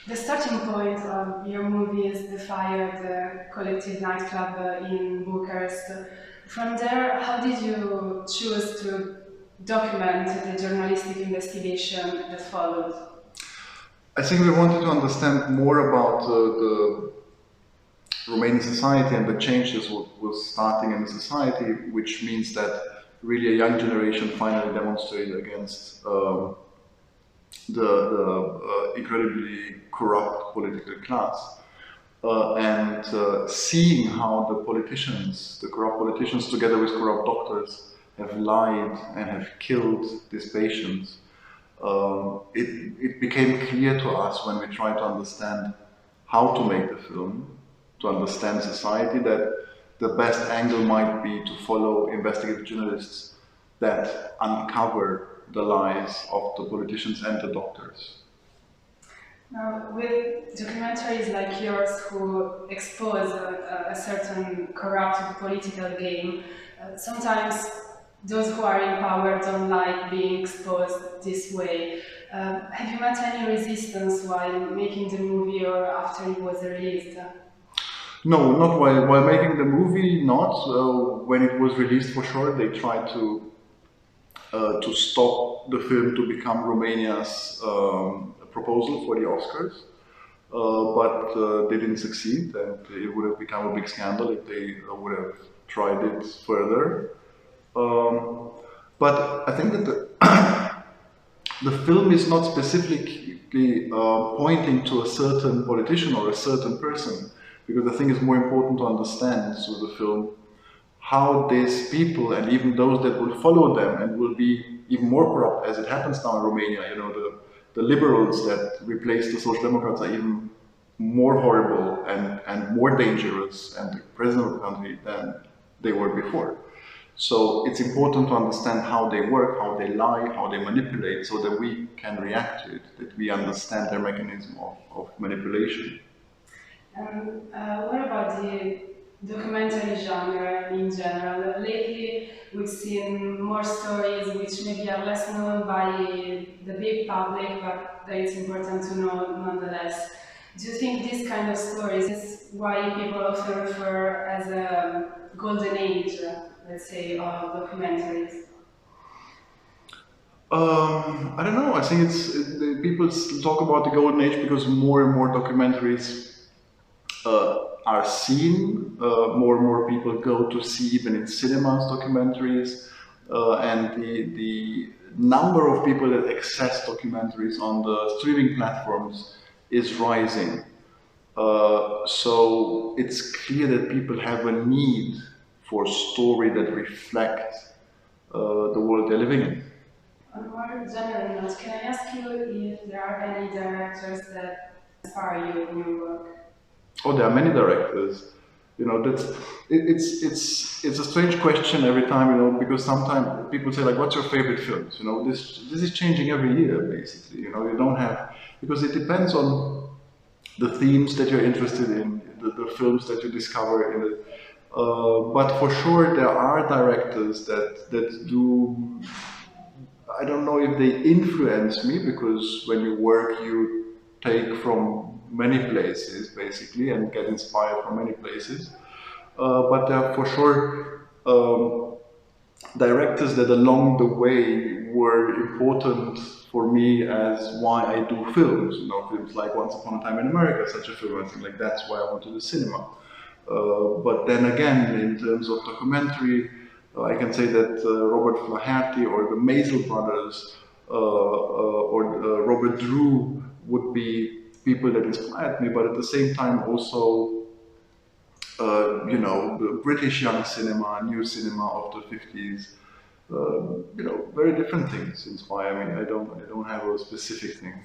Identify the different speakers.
Speaker 1: The starting point of your movie is the fire at the collective nightclub in Bucharest. From there, how did you choose to document the journalistic investigation that followed?
Speaker 2: I think we wanted to understand more about the Romanian society and the changes was starting in the society, which means that really a young generation finally demonstrated against the incredibly corrupt political class. And seeing how the politicians, the corrupt politicians together with corrupt doctors have lied and have killed these patients, it became clear to us when we tried to understand how to make the film, to understand society, that the best angle might be to follow investigative journalists that uncover the lies of the politicians and the doctors.
Speaker 1: Now, with documentaries like yours who expose a certain corrupt political game, sometimes those who are in power don't like being exposed this way. Have you met any resistance while making the movie or after it was released?
Speaker 2: No, not while making the movie, not. When it was released, for sure, they tried to stop the film to become Romania's proposal for the Oscars. But they didn't succeed, and it would have become a big scandal if they would have tried it further. But I think that the film is not specifically pointing to a certain politician or a certain person, because I think it's more important to understand through the film how these people, and even those that will follow them and will be even more corrupt, as it happens now in Romania, you know, the liberals that replace the Social Democrats are even more horrible and more dangerous and the president of the country than they were before. So it's important to understand how they work, how they lie, how they manipulate, so that we can react to it, that we understand their mechanism of manipulation.
Speaker 1: What about the documentary genre in general? Lately, we've seen more stories which maybe are less known by the big public, but that it's important to know nonetheless. Do you think this kind of stories is why people often refer as a golden age, let's say, of documentaries?
Speaker 2: I don't know. I think people talk about the golden age because more and more documentaries are seen. More and more people go to see, even in cinemas, documentaries, and the number of people that access documentaries on the streaming platforms is rising. So it's clear that people have a need for story that reflect the world they're living in.
Speaker 1: On more general note, can I ask you if there are any directors that inspire you in your work?
Speaker 2: Oh, there are many directors. You know, it's a strange question every time, you know, because sometimes people say like, "What's your favorite films?" You know, this is changing every year, basically. You know, you don't have, because it depends on the themes that you're interested in, the films that you discover in it. But for sure, there are directors that do. I don't know if they influence me, because when you work, you take from many places basically and get inspired from many places. But there are for sure directors that along the way were important for me as why I do films. You know, films like Once Upon a Time in America, such a film. I think like that's why I went to the cinema. But then again, in terms of documentary, I can say that Robert Flaherty or the Maisel brothers or Robert Drew would be people that inspired me, but at the same time also, you know, the British young cinema, new cinema of the 50s, you know, very different things inspire me. I don't have a specific thing.